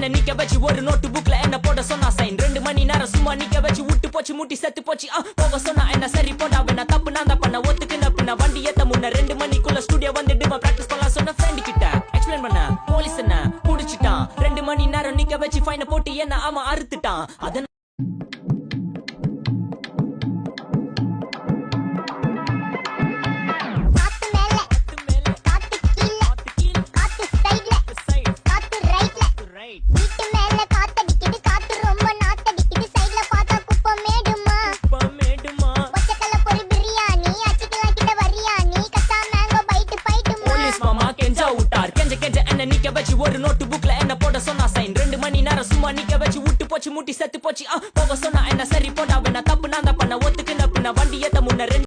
என்ன நிக்க வச்சு ஒரு நோட்டு புக்ல என்ன போட சொன்னா சைன் 2 மணி நேரம் சும்மா நிக்க வச்சு விட்டு போச்சு முட்டி செத்து போச்சு போக சொன்னா என்ன சரி போடா வேணா தப்பு நான் தான் பண்ண ஒத்துக்குன பின்ன வண்டி ஏத்த முன்ன 2 மணிக்குள்ள ஸ்டுடியோ வந்துட்டு பிராக்டிஸ் பண்ணலாம் சொன்ன ஃப்ரெண்ட் கிட்ட எக்ஸ்பிளைன் பண்ண போலீஸ் என்ன புடிச்சிட்டான் 2 மணி நேரம் நிக்க வச்சு ஃபைன போட்டு என்ன அவன் அறுத்துட்டான் அத நிக்க வச்சு ஒரு நோட்டு புக்ல என்ன போட சொன்னா சைன் 2 மணி நேரம் சும்மா நிக்க வச்சு விட்டு போச்சு முட்டி செத்து போச்சு போக சொன்னா என்ன சரி